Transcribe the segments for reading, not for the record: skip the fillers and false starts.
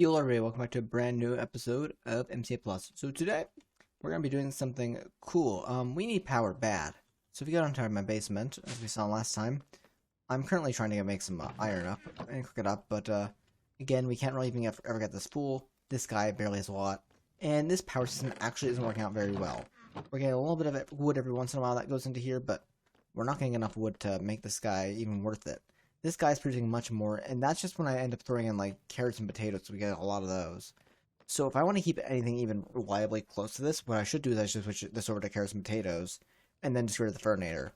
Yo, everybody, welcome back to a brand new episode of MCA Plus. So today, we're going to be doing something cool. We need power bad. So if you go down to my basement, as we saw last time, I'm currently trying to make some iron up and cook it up, but again, we can't really even ever get this full. This guy barely has a lot, and this power system actually isn't working out very well. We're getting a little bit of wood every once in a while that goes into here, but we're not getting enough wood to make this guy even worth it. This guy's producing much more, and that's just when I end up throwing in like carrots and potatoes, so we get a lot of those. So if I want to keep anything even reliably close to this, what I should do is I should switch this over to carrots and potatoes, and then just get rid of the fernator.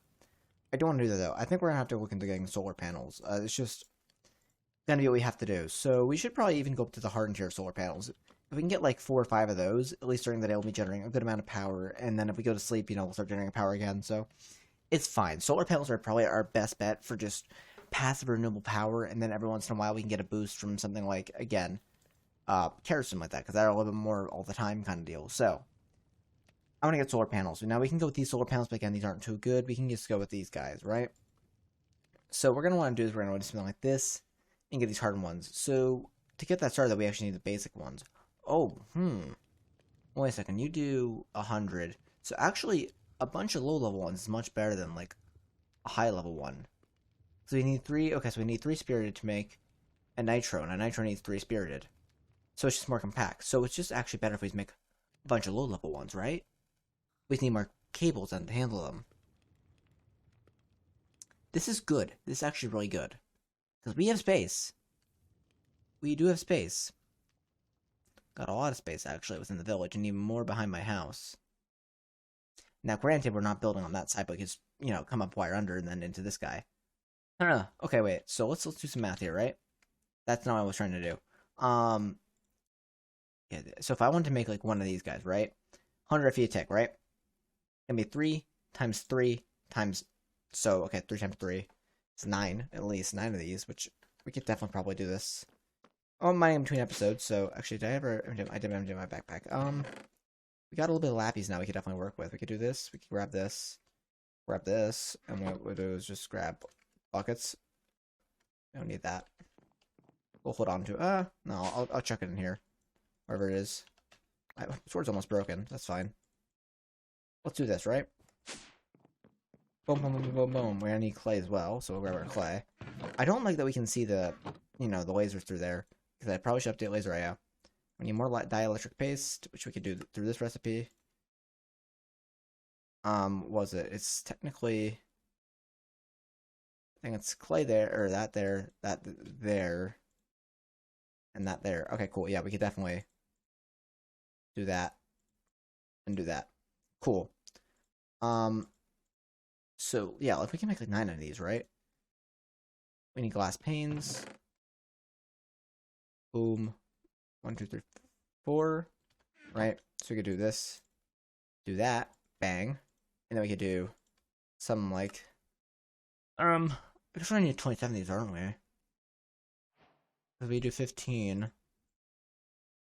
I don't want to do that though. I think we're gonna have to look into getting solar panels. It's just gonna be what we have to do. So we should probably even go up to the hardened tier solar panels. If we can get like 4 or 5 of those, at least during the day, we'll be generating a good amount of power. And then if we go to sleep, we'll start generating power again. So it's fine. Solar panels are probably our best bet for just passive renewable power, and then every once in a while we can get a boost from something like, again, kerosene like that, because they're a little bit more all the time kind of deal. So I want to get solar panels. Now we can go with these solar panels, but again, these aren't too good. We can just go with these guys, right? So what we're going to want to do is we're going to want to do something like this and get these hardened ones. So to get that started, though, we actually need the basic ones. Oh, wait a second. You do 100. So actually, a bunch of low-level ones is much better than, like, a high-level one. So we need 3, okay, so we need 3 spirited to make a nitro, and a nitro needs 3 spirited. So it's just more compact. So it's just actually better if we make a bunch of low-level ones, right? We need more cables then to handle them. This is good. This is actually really good. Because we have space. We do have space. Got a lot of space, actually, within the village, and even more behind my house. Now, granted, we're not building on that side, but we can just, come up wire under and then into this guy. No. Okay, wait. So let's do some math here, right? That's not what I was trying to do. Yeah. So if I wanted to make like one of these guys, right? 100 feet a tick, right? Gonna be 3 times 3 times. So okay, 3 times 3. It's 9 at least. 9 of these, which we could definitely probably do this. Oh, I'm mining between episodes. So actually, did I ever? I did empty my backpack. We got a little bit of lappies now. We could definitely work with. We could do this. We could grab this, and what we'll do is just grab buckets. I don't need that. We'll hold on to no, I'll chuck it in here. Wherever it is. My sword's almost broken. That's fine. Let's do this, right? Boom, boom, boom, boom, boom, boom. We're gonna need clay as well, so we'll grab our clay. I don't like that we can see the, the lasers through there. Because I probably should update laser IO. We need more dielectric paste, which we could do through this recipe. Was it? It's technically... I think it's clay there, or that there, that there, and that there. Okay, cool. Yeah, we could definitely do that and do that. Cool. So yeah, if we can make like 9 of these, right? We need glass panes. Boom. 1, 2, 3, 4. Right? So we could do this, do that, bang, and then we could do something like we're trying to need 27 of these, aren't we? If we do 15,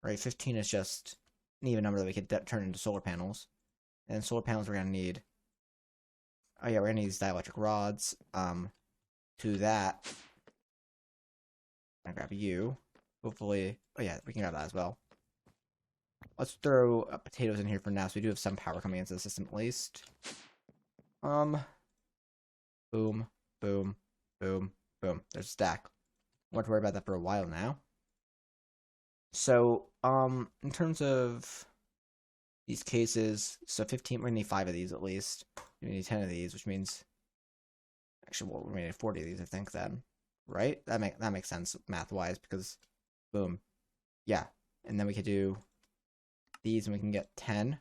right? 15 is just an even number that we could turn into solar panels. And solar panels we're gonna need. Oh yeah, we're gonna need these dielectric rods. To that, I'm gonna grab you. Hopefully, oh yeah, we can grab that as well. Let's throw potatoes in here for now, so we do have some power coming into the system at least. Boom, boom, boom, boom. There's a stack. Won't worry about that for a while now. So, in terms of these cases, so 15, we're gonna need 5 of these at least. We need 10 of these, which means, actually, well, we're gonna need 40 of these, I think, then. Right? That makes sense math-wise, because, boom. Yeah. And then we could do these, and we can get 10.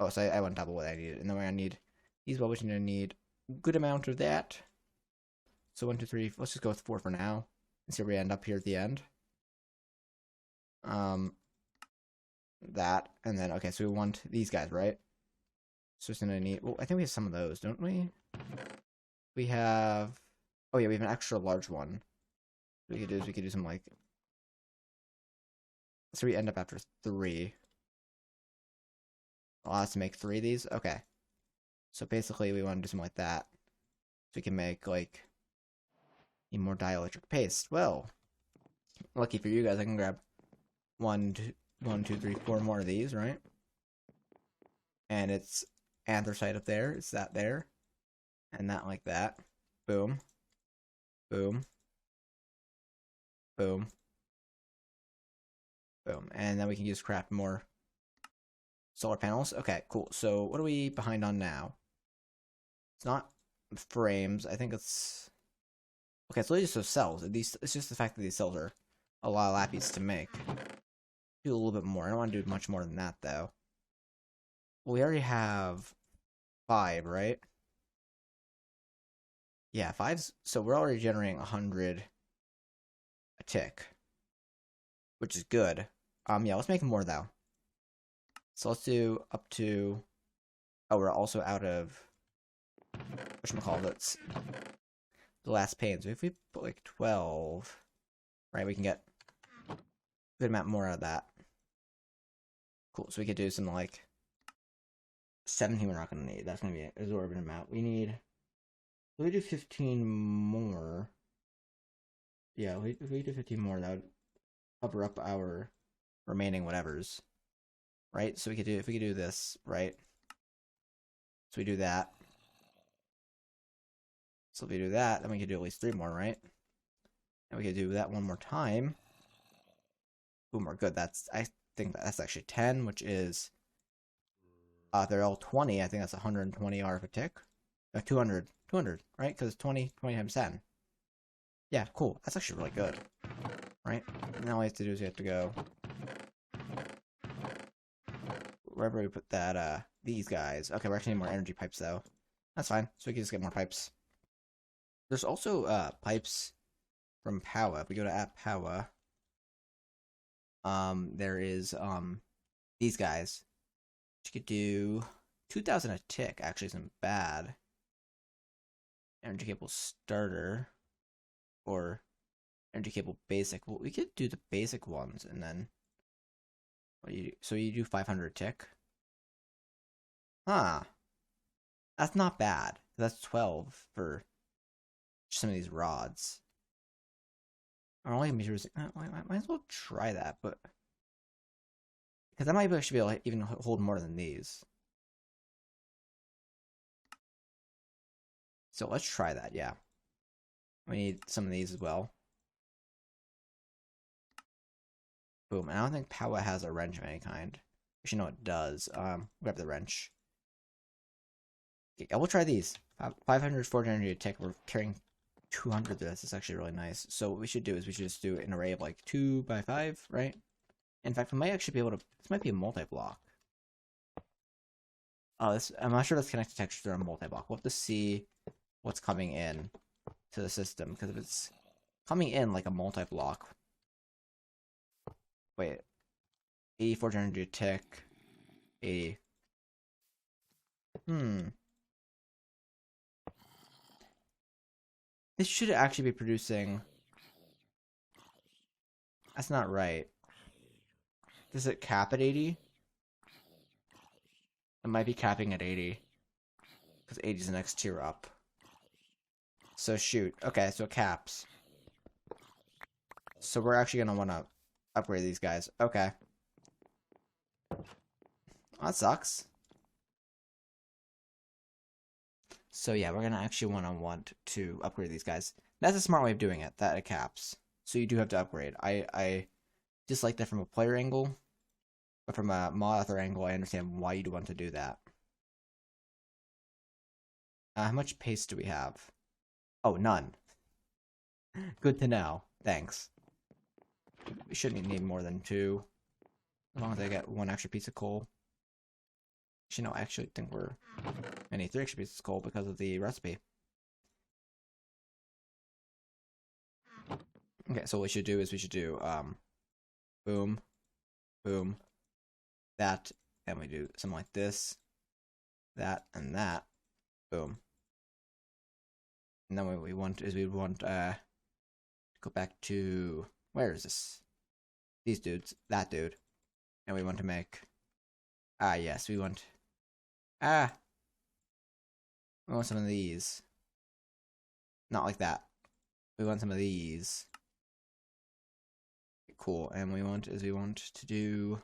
Oh, so I went double what I needed. And then we're gonna need these, well, we're gonna need a good amount of that. So 1, 2, 3, let's just go with 4 for now. And see where we end up here at the end. That, and then, okay, so we want these guys, right? So it's gonna need, well, I think we have some of those, don't we? We have, oh yeah, we have an extra large one. What we could do is we could do some, like, so we end up after 3. Allow us to make 3 of these? Okay. So basically, we want to do something like that. So we can make, like, need more dielectric paste. Well, lucky for you guys, I can grab one, two, three, four more of these, right? And it's anthracite up there. It's that there. And that like that. Boom. Boom. Boom. Boom. And then we can just craft more solar panels. Okay, cool. So what are we behind on now? It's not frames. I think it's... Okay, it's literally just those cells. It's just the fact that these cells are a lot of lappies to make. Do a little bit more. I don't want to do much more than that, though. Well, we already have 5, right? Yeah, 5's... So we're already generating 100 a tick. Which is good. Yeah, let's make more, though. So let's do up to... Oh, we're also out of... whatchamacallit? The last pane. So if we put like 12, right, we can get a good amount more out of that. Cool. So we could do something like 17 we're not going to need. That's going to be an exorbitant amount. We need... If we do 15 more... Yeah, if we do 15 more, that would cover up our remaining whatevers. Right? So we could do... If we could do this, right? So we do that. So if we do that, then we could do at least 3 more, right? And we could do that one more time. Boom, we're good. I think that's actually 10, which is... they're all 20. I think that's 120 RF a tick. 200, right? Because 20 times 10. Yeah, cool. That's actually really good. Right? Now all we have to do is we have to go... wherever we put that, these guys. Okay, we're actually need more energy pipes, though. That's fine. So we can just get more pipes. There's also, pipes from Power. If we go to app Power, there is, these guys. You could do 2,000 a tick, actually isn't bad. Energy cable starter. Or energy cable basic. Well, we could do the basic ones, and then... What do you do? So you do 500 tick? Huh. That's not bad. That's 12 for some of these rods. I'm only gonna be using... might as well try that, but... Because I might actually be able to even hold more than these. So let's try that, yeah. We need some of these as well. Boom. And I don't think Power has a wrench of any kind. Actually, no, it does. Grab the wrench. Okay, I will try these. 500, 400 a tick. We're carrying 200 of this. It's actually really nice. So what we should do is we should just do an array of like 2 by 5, right? In fact, we might actually be able to... This might be a multi-block. Oh, this... I'm not sure that's connected to texture or multi-block. We'll have to see what's coming in to the system. Because if it's coming in like a multi-block... Wait. 84 energy a tick. 80. This should actually be producing... That's not right. Does it cap at 80? It might be capping at 80. Because 80 is the next tier up. So shoot. Okay, so it caps. So we're actually going to want to upgrade these guys. Okay. That sucks. So yeah, we're going to actually want to upgrade these guys. That's a smart way of doing it, that it caps. So you do have to upgrade. I dislike that from a player angle. But from a mod author angle, I understand why you'd want to do that. How much paste do we have? Oh, none. Good to know. Thanks. We shouldn't need more than 2. As long as I get 1 extra piece of coal. Actually, no, I actually think I need 3 extra pieces of coal because of the recipe. Okay, so what we should do is we should do, boom, boom, that, and we do something like this, that, and that, boom. And then what we want is we want, go back to, where is this? These dudes, that dude. And we want to make, yes, we want, we want some of these. Not like that. We want some of these. cool. And we want to do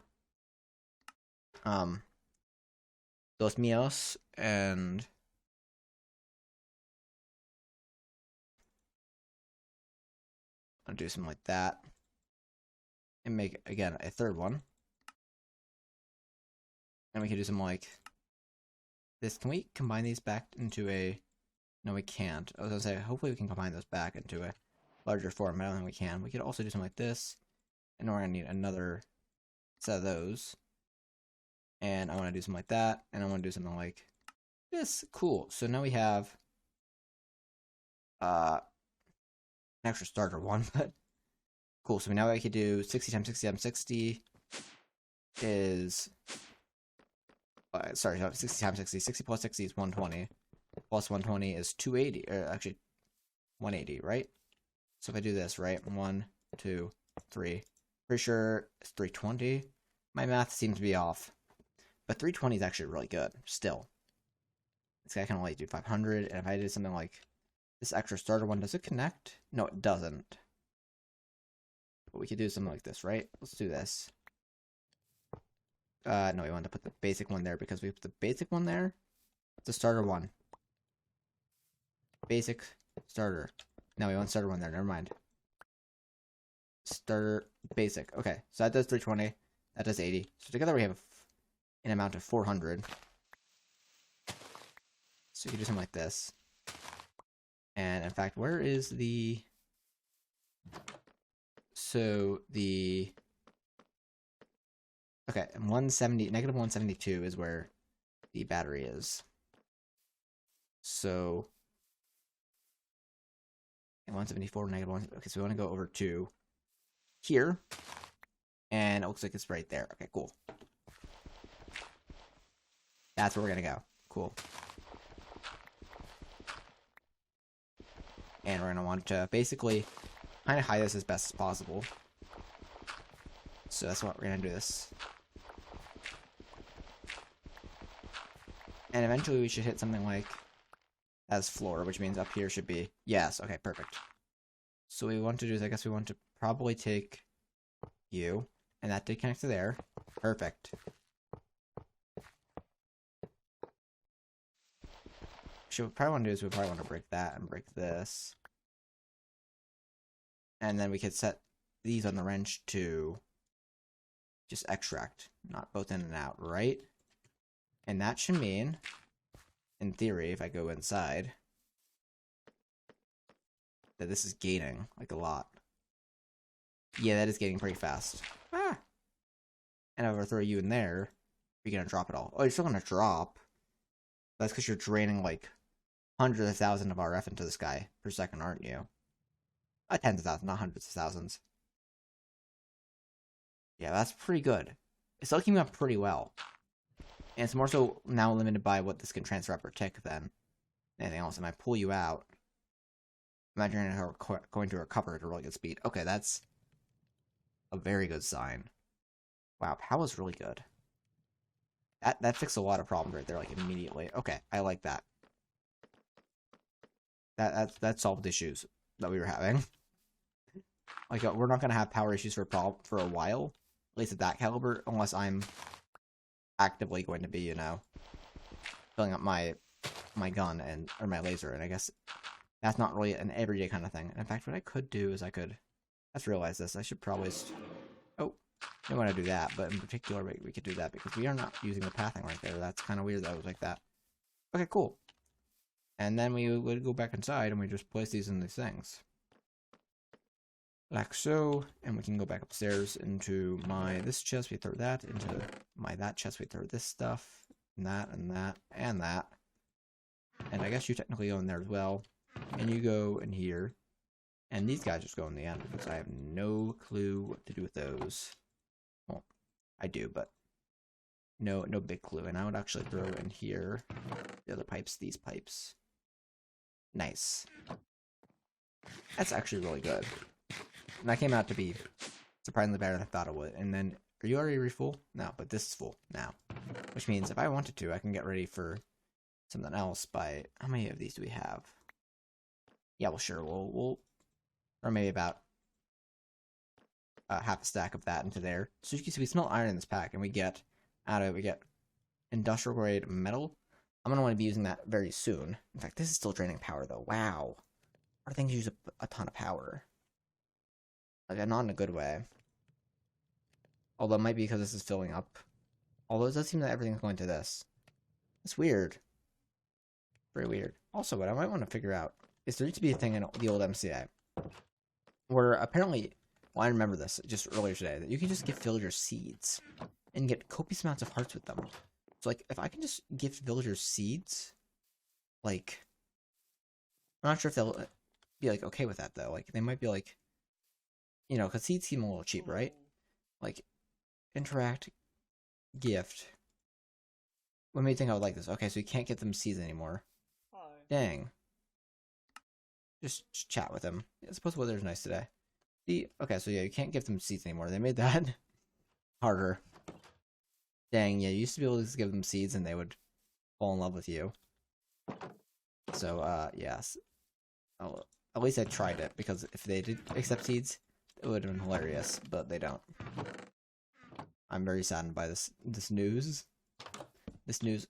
dos míos, and I'll do something like that. And make, again, a third one. And we can do something like this. Can we combine these back into a... No, we can't. I was going to say, hopefully we can combine those back into a larger form. I don't think we can. We could also do something like this. And we're going to need another set of those. And I want to do something like that. And I want to do something like this. Cool. So now we have an extra starter one, but cool. So now I could do 60 times 60 times 60 is... sorry, 60 times 60. 60 plus 60 is 120. Plus 120 is 280. Or actually, 180, right? So if I do this, right? 1, 2, 3. Pretty sure it's 320. My math seems to be off. But 320 is actually really good, still. This guy can only do 500. And if I did something like this extra starter one, does it connect? No, it doesn't. But we could do something like this, right? Let's do this. No, we want to put the basic one there because we put the basic one there. It's a starter one. Basic starter. No, we want starter one there. Never mind. Starter basic. Okay, so that does 320. That does 80. So together we have an amount of 400. So you can do something like this. And in fact, where is the... So the... Okay, and 170, negative 172 is where the battery is. So... And 174, negative 1... Okay, so we want to go over to here. And it looks like it's right there. Okay, cool. That's where we're going to go. Cool. And we're going to want to basically kind of hide this as best as possible. So that's what we're going to do this. And eventually we should hit something like as floor, which means up here should be... Yes, okay, perfect. So what we want to do is, I guess we want to probably take you, and that did connect to there. Perfect. What we probably want to do is we probably want to break that and break this. And then we could set these on the wrench to just extract, not both in and out, right? And that should mean, in theory, if I go inside, that this is gating, like, a lot. Yeah, that is gating pretty fast. Ah! And if I throw you in there, you're gonna drop it all. Oh, you're still gonna drop. That's because you're draining, like, hundreds of thousands of RF into this guy per second, aren't you? Tens of thousands, not hundreds of thousands. Yeah, that's pretty good. It's still keeping up pretty well. And it's more so now limited by what this can transfer up or tick than anything else. And I pull you out, imagine you're going to recover at a really good speed. Okay, that's a very good sign. Wow, power is really good. That fixed a lot of problems right there, like, immediately. Okay, I like that. That solved issues that we were having. Like, we're not gonna have power issues for a while, at least at that caliber, unless I'm actively going to be, you know, filling up my gun or my laser, and I guess that's not really an everyday kind of thing. And in fact, what I could do is let's realize this. I should probably oh, don't want to do that, but in particular we could do that because we are not using the pathing right there. That's kind of weird that it was like that. Okay, cool. And then we would go back inside and we just place these in these things. Like so, and we can go back upstairs into this chest, we throw that, into that chest, we throw this stuff, and that, and that, and that. And I guess you technically go in there as well, and you go in here, and these guys just go in the end, because I have no clue what to do with those. Well, I do, but no big clue, and I would actually throw in here the other pipes, these pipes. Nice. That's actually really good. And that came out to be surprisingly better than I thought it would. And then, are you already full? No, but this is full now. Which means if I wanted to, I can get ready for something else by... How many of these do we have? Yeah, well, sure. We'll or maybe about half a stack of that into there. So you can see we smelt iron in this pack, and we get out of it, we get industrial grade metal. I'm gonna want to be using that very soon. In fact, this is still draining power though. Wow, our things use a ton of power. Like, not in a good way. Although it might be because this is filling up. Although it does seem that everything's going to this. It's weird. Very weird. Also, what I might want to figure out is there used to be a thing in the old MCA where apparently, well, I remember this just earlier today, that you can just give villagers seeds and get copious amounts of hearts with them. So, like, if I can just give villagers seeds, like, I'm not sure if they'll be, like, okay with that, though. Like, they might be, like, you know, because seeds seem a little cheap, right? Like, interact, gift. What made me think I would like this? Okay, so you can't get them seeds anymore. Hi. Dang. Just chat with him. I suppose the weather's nice today. Okay, so yeah, you can't give them seeds anymore. They made that harder. Dang, yeah, you used to be able to just give them seeds and they would fall in love with you. So, yes. Oh, at least I tried it, because if they did accept seeds, it would have been hilarious, but they don't. I'm very saddened by this news. This news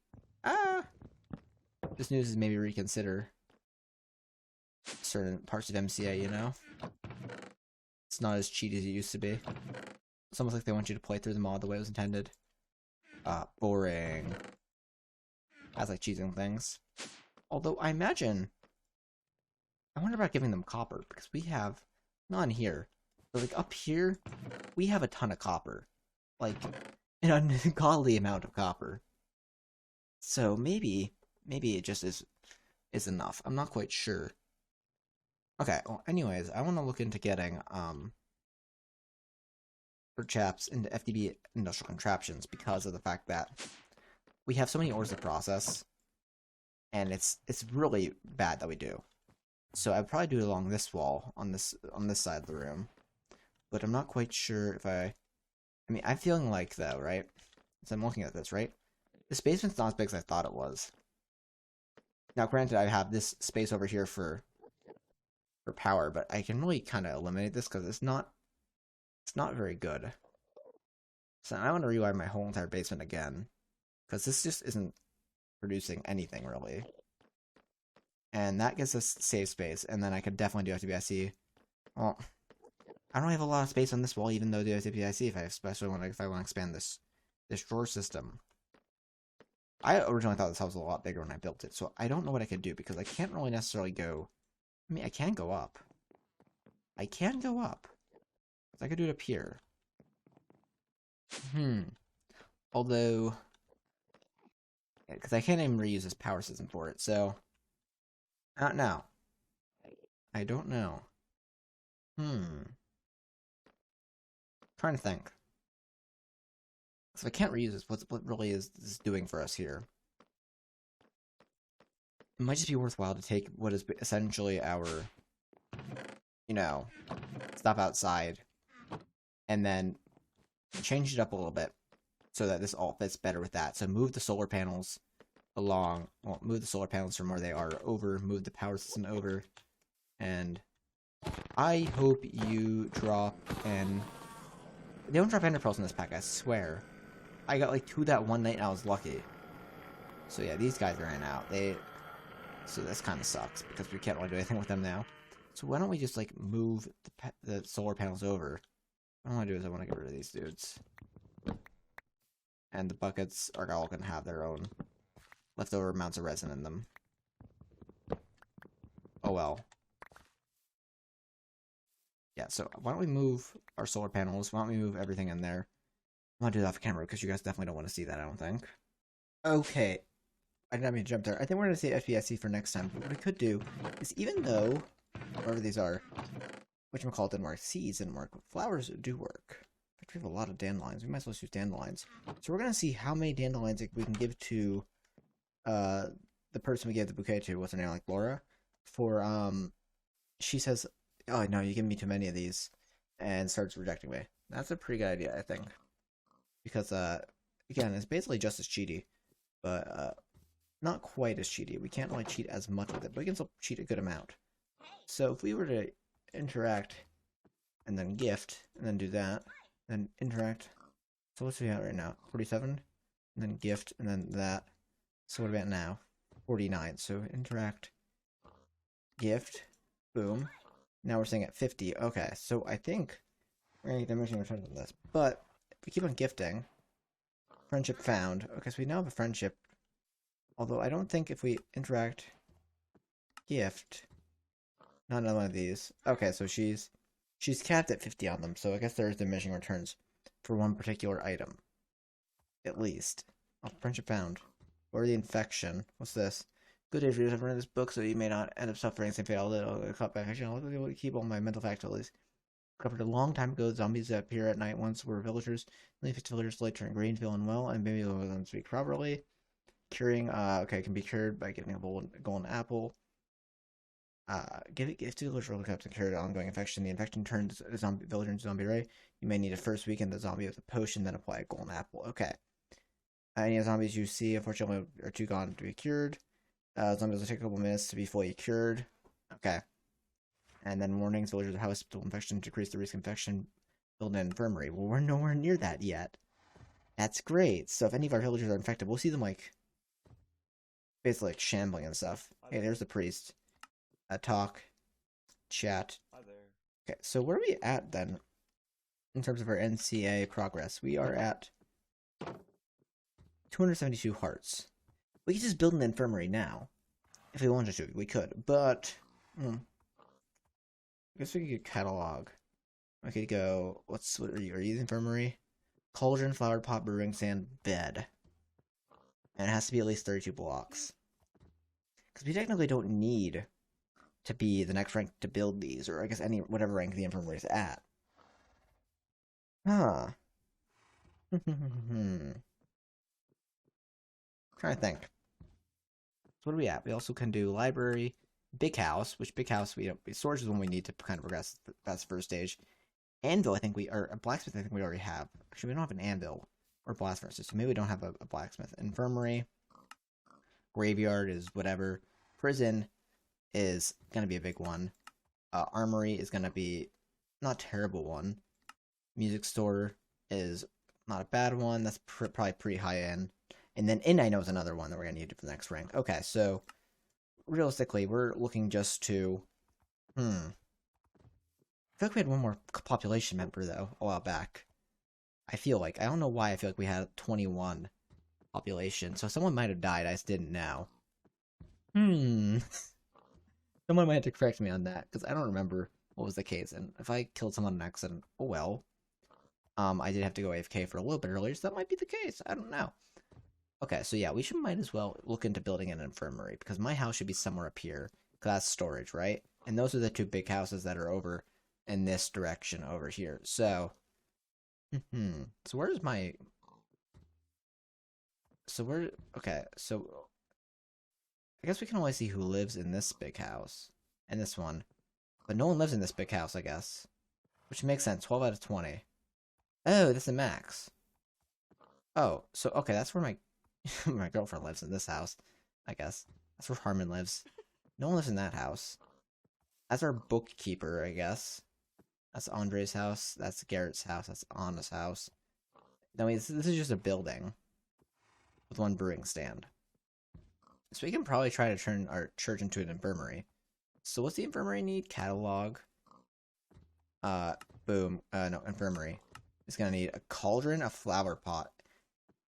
is maybe reconsider certain parts of MCA, you know? It's not as cheaty as it used to be. It's almost like they want you to play through the mod the way it was intended. Boring. As like cheating things. Although I imagine, I wonder about giving them copper, because we have none here. But like up here, we have a ton of copper. Like an ungodly amount of copper. So maybe it just is enough. I'm not quite sure. Okay, well, anyways, I want to look into getting for chaps into FDB industrial contraptions, because of the fact that we have so many ores to process, and it's really bad that we do. So I'd probably do it along this wall on this side of the room, but I'm not quite sure if I mean, I'm feeling like, though, right? So I'm looking at this, right? This basement's not as big as I thought it was. Now, granted, I have this space over here for power, but I can really kind of eliminate this because it's not very good. So I want to rewire my whole entire basement again, because this just isn't producing anything really. And that gives us save space, and then I could definitely do FTBIC. Well, I don't have a lot of space on this wall, even though the FTBIC, if I want to expand this drawer system. I originally thought this house was a lot bigger when I built it, so I don't know what I could do, because I can't really necessarily go. I mean, I can go up. I can go up. I could do it up here. Although, because I can't even reuse this power system for it, so not now. I don't know. Trying to think. So if I can't reuse this, what really is this doing for us here? It might just be worthwhile to take what is essentially our, you know, stuff outside, and then change it up a little bit so that this all fits better with that. So move the solar panels along, well, move the solar panels from where they are over, move the power system over, and I hope you drop in. They don't drop ender pearls in this pack, I swear. I got like 2 that one night and I was lucky. So yeah, these guys ran out. So this kind of sucks, because we can't really do anything with them now. So why don't we just like move the solar panels over? What I want to do is I want to get rid of these dudes. And the buckets are all going to have their own leftover amounts of resin in them. Oh well. Yeah, so why don't we move our solar panels? Why don't we move everything in there? I want to do that off camera, because you guys definitely don't want to see that, I don't think. Okay. I didn't mean to jump there. I think we're going to say FBIC for next time. But what we could do is, even though, whatever these are, whatchamacallit didn't work, seeds didn't work, flowers do work. In fact, we have a lot of dandelions. We might as well use dandelions. So we're going to see how many dandelions we can give to the person we gave the bouquet to, what's her name, like Laura, for, she says, oh no, you give me too many of these, and starts rejecting me. That's a pretty good idea, I think. Because, again, it's basically just as cheaty, but, not quite as cheaty. We can't really cheat as much with it, but we can still cheat a good amount. So if we were to interact and then gift, and then do that, then interact. So what's we at right now? 47, and then gift, and then that. So what about now? 49. So interact, gift, boom. Now we're staying at 50. Okay, so I think we're gonna get diminishing returns on this. But if we keep on gifting, friendship found. Okay, so we now have a friendship. Although I don't think if we interact, gift, not another one of these. Okay, so she's capped at 50 on them. So I guess there is diminishing returns for one particular item, at least. Oh, friendship found. Or the infection. What's this? Good day, readers. I've read this book, so you may not end up suffering the same fate. I'll cut back. Actually, I'll be able to keep all my mental faculties. Covered a long time ago, zombies that appear at night once were villagers. Only 50 villagers later turn green, feeling well, and maybe let them speak properly. Curing, okay, can be cured by getting a golden apple. Give it to villagers roll cups to cure the ongoing infection. The infection turns a zombie villager into zombie ray. You may need a first weaken the zombie with a potion, then apply a golden apple. Okay. Any zombies you see, unfortunately, are too gone to be cured. Zombies will take a couple minutes to be fully cured. Okay. And then warnings, villagers have hospital infection to decrease the risk of infection. Build an infirmary. Well, we're nowhere near that yet. That's great. So if any of our villagers are infected, we'll see them, like, basically, like, shambling and stuff. Hey, there's the priest. Talk. Chat. Hi there. Okay, so where are we at, then? In terms of our MCA progress. We are at 272 hearts. We could just build an infirmary now. If we wanted to, we could. But, I guess we could get catalog. I could go, what are you the infirmary? Cauldron, flower pot, brewing stand, bed. And it has to be at least 32 blocks. Because we technically don't need to be the next rank to build these, or I guess whatever rank the infirmary is at. Huh. Trying to think. So what are we at? We also can do library, big house, which big house storage is one we need to kind of progress past the first stage. Anvil, I think a blacksmith, I think we already have. Actually, we don't have an anvil or blast furnaces, so maybe we don't have a blacksmith. Infirmary, graveyard is whatever. Prison is gonna be a big one. Armory is gonna be not a terrible one. Music store is not a bad one. That's probably pretty high end. And then inn I know is another one that we're gonna need for the next rank. Okay, so realistically, we're looking just to I feel like we had one more population member though a while back. I don't know why I feel like we had 21 population. So someone might have died, I just didn't know. Someone might have to correct me on that, because I don't remember what was the case. And if I killed someone in an accident, oh well. I did have to go AFK for a little bit earlier, so that might be the case. I don't know. Okay, so yeah, we might as well look into building an infirmary, because my house should be somewhere up here, because that's storage, right? And those are the two big houses that are over in this direction over here. So, so where's my... okay, so I guess we can only see who lives in this big house, and this one. But no one lives in this big house, I guess. Which makes sense, 12 out of 20. Oh, that's a max. Oh, so, okay, that's where my my girlfriend lives, in this house, I guess. That's where Harmon lives. No one lives in that house. That's our bookkeeper, I guess. That's Andre's house. That's Garrett's house. That's Anna's house. No, this is just a building with one brewing stand. So we can probably try to turn our church into an infirmary. So what's the infirmary need? Catalog. Boom. No, infirmary. It's gonna need a cauldron, a flower pot,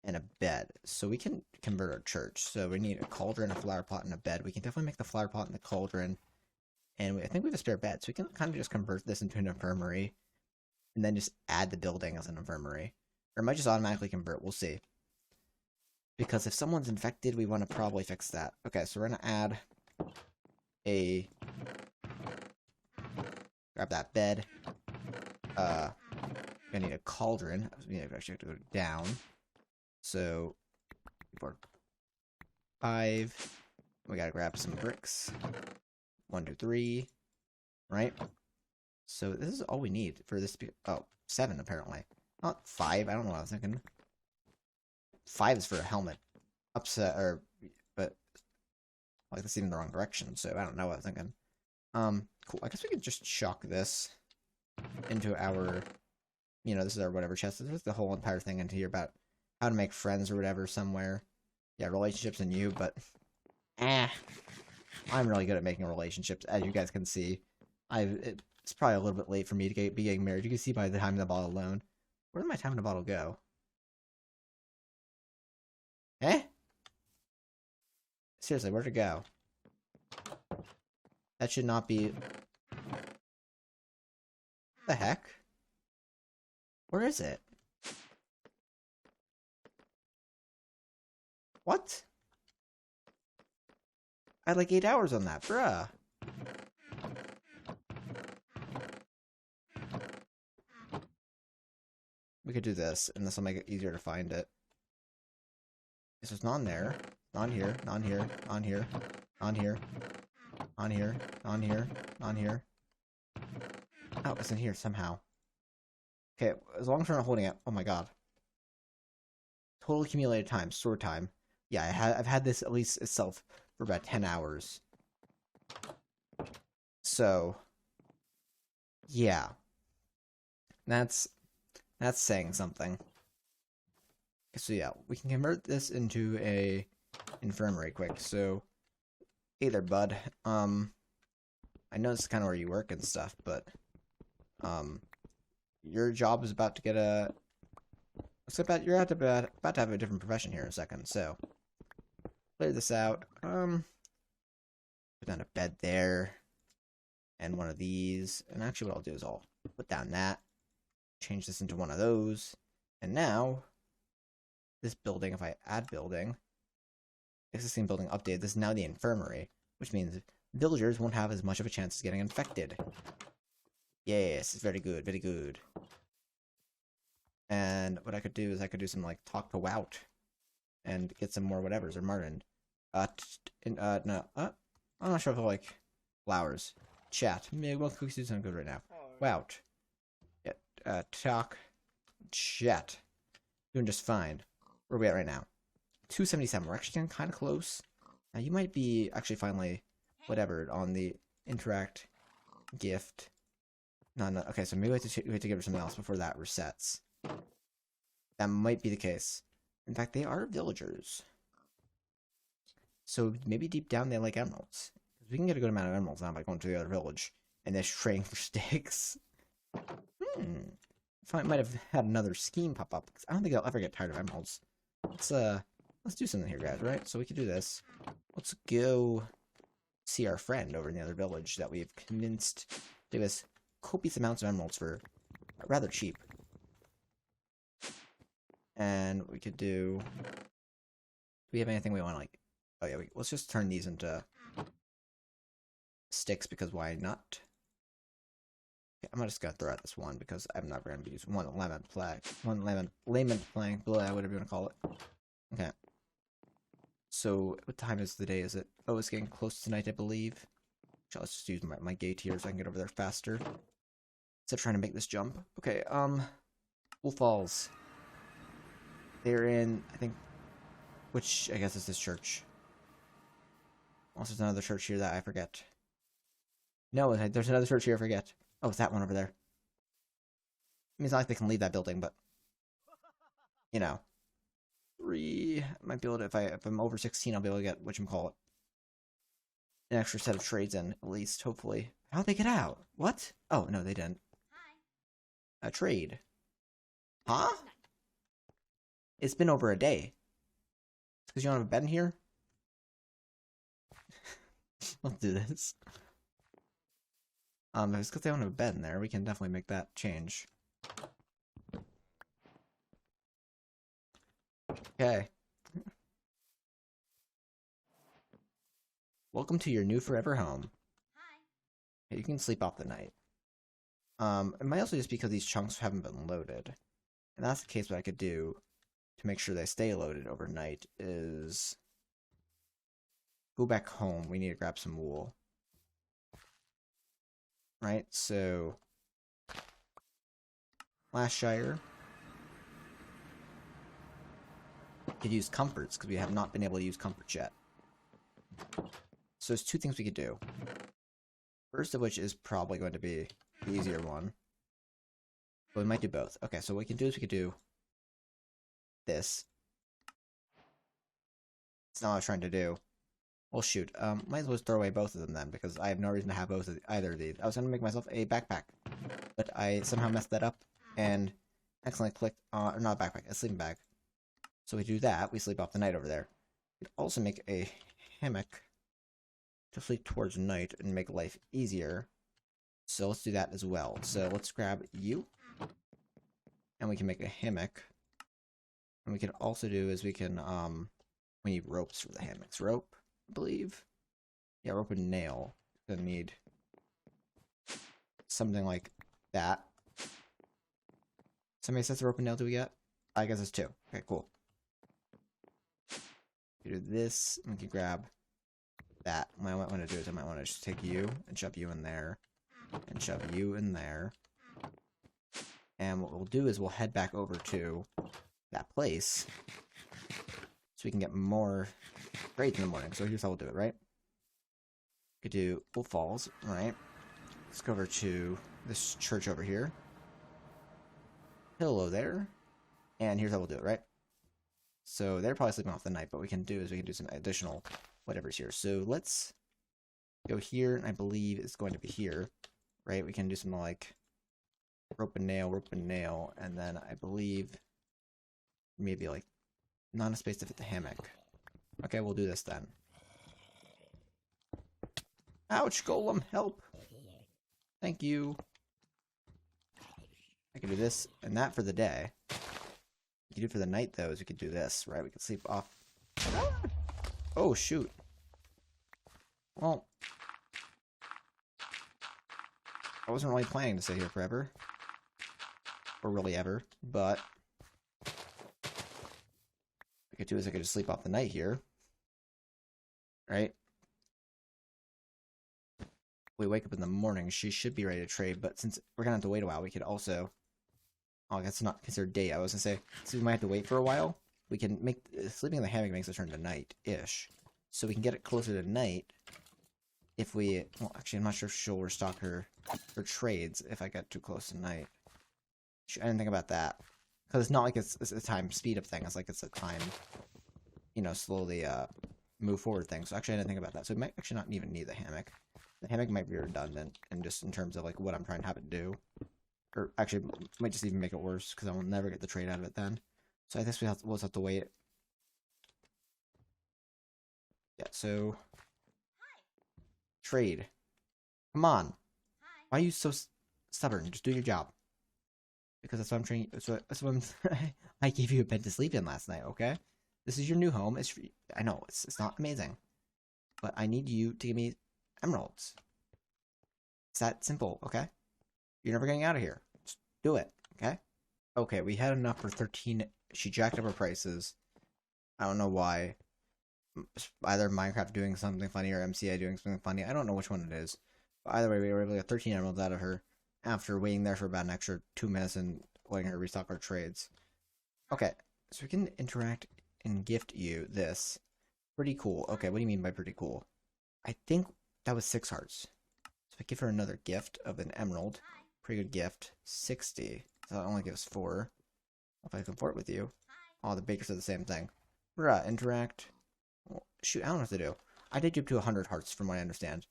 and a bed. So we can convert our church. So we need a cauldron, a flower pot, and a bed. We can definitely make the flower pot and the cauldron. And I think we have a spare bed. So we can kind of just convert this into an infirmary. And then just add the building as an infirmary. Or it might just automatically convert. We'll see. Because if someone's infected, we want to probably fix that. Okay, so we're going to add a... grab that bed. Gonna need a cauldron. We actually have to go down. So, 4, 5. We gotta grab some bricks. 1, 2, 3. Right? So this is all we need for this to be... oh, 7 apparently. Not 5, I don't know what I was thinking. 5 is for a helmet. Upset, or... but... like, that's even the wrong direction, so I don't know what I was thinking. Cool. I guess we could just chalk this. into our, this is our whatever chest. There's the whole entire thing into here about how to make friends or whatever somewhere. Yeah, relationships and you, but I'm really good at making relationships, as you guys can see. It's probably a little bit late for me to be getting married. You can see by the time in the bottle alone. Where did my time in the bottle go? Seriously, where'd it go? That should not be... What the heck? Where is it? What? I had like 8 hours on that, bruh. We could do this, and this will make it easier to find it. This is not on there. Not here, not here, on here, on here, on here, on here, on here. Oh, it's in here somehow. Okay, as long as we're not holding it. Oh my god. Total accumulated time, store time. Yeah, I've had this at least itself for about 10 hours. So, yeah. That's saying something. So yeah, we can convert this into a infirmary quick. So, hey there, bud. I know this is kind of where you work and stuff, but your job is about to get a. You're about to have a different profession here in a second. So, clear this out. Put down a bed there, and one of these. And actually, what I'll do is I'll put down that, change this into one of those, and now this building. If I add building, existing building updated. This is now the infirmary, which means villagers won't have as much of a chance of getting infected. Yes, it's very good, very good. And what I could do is I could do some like talk to Wout and get some more whatevers or Martin. No, I'm not sure if I like flowers. Chat. Maybe we'll do something good right now. Wout. Yeah, talk. Chat. Doing just fine. Where are we at right now? 277. We're actually getting kind of close. Now you might be actually finally whatever on the interact gift. No. Okay, so maybe we have to give her something else before that resets. That might be the case. In fact, they are villagers. So maybe deep down they like emeralds. We can get a good amount of emeralds now by going to the other village and then trading for sticks. I might have had another scheme pop up. I don't think I'll ever get tired of emeralds. Let's do something here, guys, right? So we can do this. Let's go see our friend over in the other village that we've convinced to give us copious amounts of emeralds for rather cheap. And we could do we have anything we want to like... Oh yeah, let's just turn these into sticks, because why not? Okay, I'm just gonna throw out this one because I'm not gonna be using one lemon plank, blah, whatever you want to call it. Okay. So what time is the day? Is it? Oh, it's getting close to night, I believe. So let's just use my gate here so I can get over there faster. Instead of trying to make this jump. Okay, Wolf Falls. They're in, I think, which I guess is this church. Also, there's another church here that I forget. No, there's another church here I forget. Oh, it's that one over there. I mean, it's not like they can leave that building, but you know, might be able to, if I'm over 16, I'll be able to get whatchamacallit, an extra set of trades in, at least, hopefully. How'd they get out? What? Oh, no, they didn't. Hi. A trade. Huh? It's been over a day. It's because you don't have a bed in here? Let's do this. If it's because they don't have a bed in there, we can definitely make that change. Okay. Welcome to your new forever home. Hi. You can sleep off the night. It might also just be because these chunks haven't been loaded. And that's the case. What I could do to make sure they stay loaded overnight is go back home. We need to grab some wool. Right, so last Shire could use comforts because we have not been able to use comforts yet. So there's two things we could do. First of which is probably going to be the easier one. But we might do both. Okay, so what we can do is we could do this. It's not what I was trying to do. Well, shoot. Might as well throw away both of them then, because I have no reason to have both of either of these. I was gonna make myself a backpack, but I somehow messed that up and accidentally clicked on, or not a backpack, a sleeping bag. So we do that. We sleep off the night over there. We could also make a hammock to sleep towards night and make life easier. So let's do that as well. So let's grab you, and we can make a hammock. And we can also do is we can we need ropes for the hammocks. Rope, I believe. Yeah, rope and nail. Gonna need something like that. So how many sets of rope and nail do we get? I guess it's 2. Okay, cool. We do this, and we can grab that. What I might want to do is I might want to just take you and shove you in there, and shove you in there. And what we'll do is we'll head back over to that place so we can get more trades in the morning. So here's how we'll do it, right? We could do Wolf Falls, right? Let's go over to this church over here. Hello there. And here's how we'll do it, right? So they're probably sleeping off the night, but what we can do is we can do some additional whatever's here. So let's go here, and I believe it's going to be here, right? We can do something like rope and nail, and then I believe maybe like not a space to fit the hammock. Okay, we'll do this then. Ouch, Golem, help! Thank you. I can do this and that for the day. We can do for the night, though, is we could do this, right? We could sleep off. Oh, shoot. Well, I wasn't really planning to stay here forever. Or really ever, but what I could do is I could just sleep off the night here. Right? We wake up in the morning, she should be ready to trade, but since we're gonna have to wait a while, we could also... Oh, that's not considered day. I was gonna say, since we might have to wait for a while, we can make... Sleeping in the hammock makes it turn to night-ish. So we can get it closer to night if we... Well, actually, I'm not sure if she'll restock her trades if I get too close to night. I didn't think about that. Because it's not like it's a time speed up thing. It's like it's a time, you know, slowly move forward thing. So actually I didn't think about that. So we might actually not even need the hammock. The hammock might be redundant, and just in terms of like what I'm trying to have it do. Or actually, might just even make it worse, because I will never get the trade out of it then. So I guess we'll just have to wait. Yeah, so... Trade. Come on. Why are you so stubborn? Just do your job. Because that's what I'm training. That's what I'm. I gave you a bed to sleep in last night. Okay, this is your new home. I know it's not amazing, but I need you to give me emeralds. It's that simple. Okay, you're never getting out of here. Just do it. Okay. Okay, we had enough for 13. She jacked up her prices. I don't know why. Either Minecraft doing something funny or MCA doing something funny. I don't know which one it is. But either way, we were able to get 13 emeralds out of her. After waiting there for about an extra 2 minutes and letting her restock our trades. Okay, so we can interact and gift you this. Pretty cool. Okay, what do you mean by pretty cool? I think that was 6 hearts. So I give her another gift of an emerald. Pretty good gift. 60. So that only gives 4. If I comport with you. Oh, the bakers are the same thing. Bruh, interact. Well, shoot, I don't know what to do. I did give you 100 hearts from what I understand.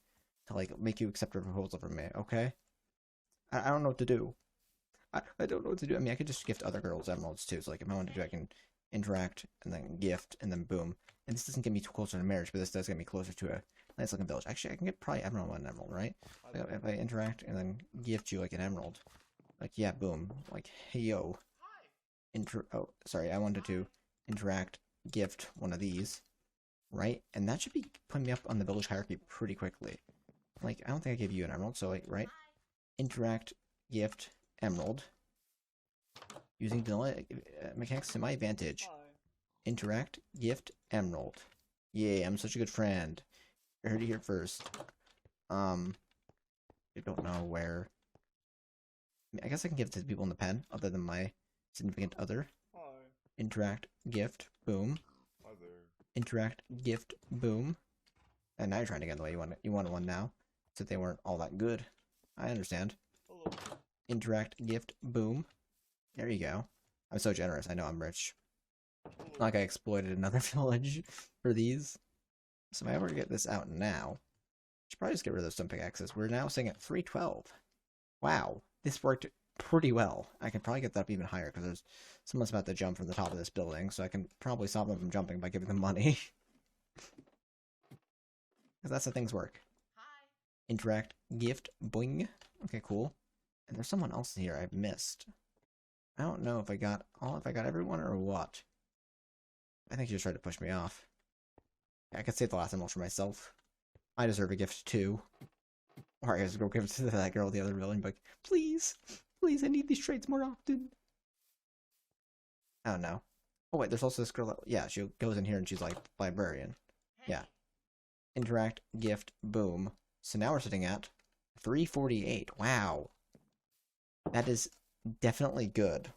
To like make you accept a proposal from me, okay? I don't know what to do. I don't know what to do. I mean, I could just gift other girls emeralds too. So, like, if I want to do, I can interact and then gift and then boom. And this doesn't get me too closer to marriage, but this does get me closer to a nice looking village. Actually, I can get probably emerald one emerald, right? Like, if I interact and then gift you like an emerald, like yeah, boom. Like hey yo. Oh, sorry. I wanted to interact, gift one of these, right? And that should be putting me up on the village hierarchy pretty quickly. Like, I don't think I gave you an emerald, so like, right? Interact, gift, emerald. Using vanilla mechanics to my advantage. Interact, gift, emerald. Yay, I'm such a good friend. I heard it here first. I don't know where. I guess I can give it to people in the pen, other than my significant other. Interact, gift, boom. Interact, gift, boom. And now you're trying to get in the way. You want one now. So they weren't all that good. I understand. Hello. interact, gift, boom. There you go. I'm so generous. I know I'm rich. Not like I exploited another village for these. So if I ever get this out now, I should probably just get rid of those stone pickaxes. We're now sitting at 312. Wow, this worked pretty well. I can probably get that up even higher because there's someone's about to jump from the top of this building, so I can probably stop them from jumping by giving them money. Because that's how things work. Hi. Interact, gift, boing. Okay, cool. And there's someone else here I've missed. I don't know if I got everyone or what. I think she just tried to push me off. Yeah, I could save the last emerald for myself. I deserve a gift too. Or I guess go give it to that girl at the other building, but please, please, I need these traits more often. I don't know. Oh wait, there's also this girl that, yeah, she goes in here and she's like, librarian. Yeah. Interact, gift, boom. So now we're sitting at 348. Wow. That is definitely good.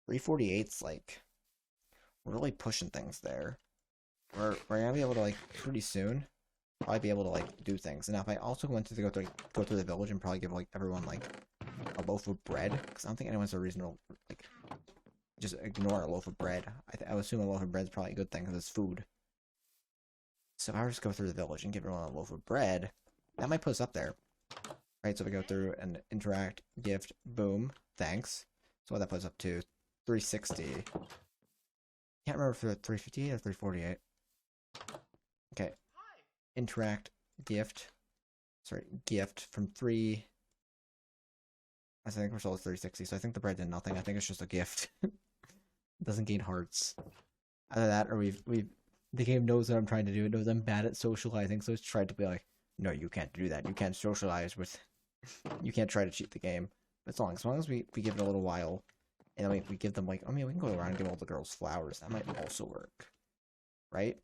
348's like, we're really pushing things there. We're gonna be able to, like, pretty soon, probably be able to, like, do things. And now if I also went to go through the village and probably give, like, everyone, like, a loaf of bread, because I don't think anyone's a reasonable, like, just ignore a loaf of bread. I would assume a loaf of bread is probably a good thing because it's food. So if I were to go through the village and give everyone a loaf of bread, that might put us up there. Right, so if we go through and interact, gift, boom, thanks. So what that puts up to 360. Can't remember if they're 358 or 348. Okay. Interact, gift. Sorry, gift from 3. I think we're still at 360, so I think the bread did nothing. I think it's just a gift. It doesn't gain hearts. Either that, or the game knows what I'm trying to do. It knows I'm bad at socializing, so it's tried to be like, no, you can't do that. You can't socialize with. You can't try to cheat the game. But as long as we give it a little while, and then we give them, like, I mean, we can go around and give all the girls flowers. That might also work, right?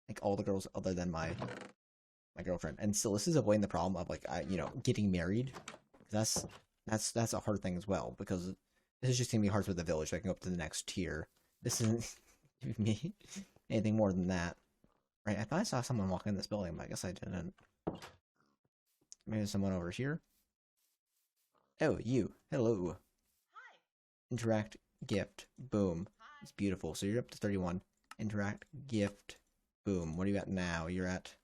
Like all the girls other than my girlfriend. And still, this is avoiding the problem of, like, getting married. That's a hard thing as well, because this is just gonna be hard for the village. So I can go up to the next tier. This isn't giving me anything more than that. Right, I thought I saw someone walk in this building, but I guess I didn't. Maybe there's someone over here. Oh, you. Hello. Hi. Interact, gift, boom. Hi. It's beautiful. So you're up to 31. Interact, gift, boom. What are you at now? You're at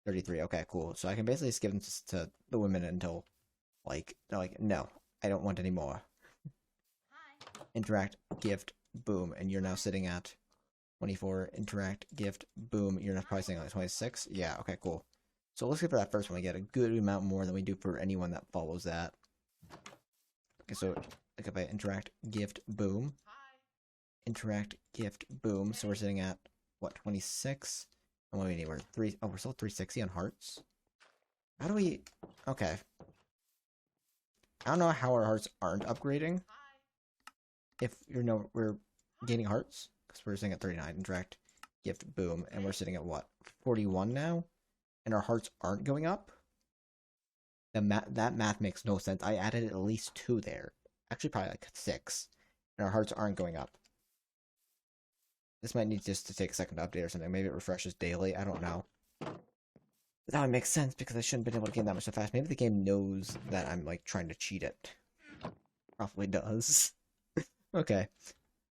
33. Okay, cool. So I can basically just give them to the women until, like, they're like, no, I don't want any more. Hi. Interact, gift, boom. And you're now sitting at 24, interact, gift, boom. You're not probably saying like 26? Yeah, okay, cool. So let's get for that first one. We get a good amount more than we do for anyone that follows that. Okay, so like if I interact, gift, boom. Interact, gift, boom. So we're sitting at, what, 26? And what do we need? We're still 360 on hearts. How do we... Okay. I don't know how our hearts aren't upgrading. If we're gaining hearts. Because we're sitting at 39, interact, gift, boom, and we're sitting at what, 41 now? And our hearts aren't going up? That math makes no sense. I added at least 2 there. Actually, probably like 6. And our hearts aren't going up. This might need just to take a second to update or something. Maybe it refreshes daily. I don't know. But that would make sense because I shouldn't have been able to gain that much so fast. Maybe the game knows that I'm, like, trying to cheat it. Probably does. Okay.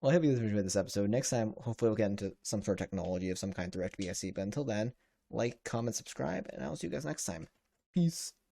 Well, I hope you guys enjoyed this episode. Next time, hopefully we'll get into some sort of technology of some kind through HBSC. But until then, like, comment, subscribe, and I'll see you guys next time. Peace.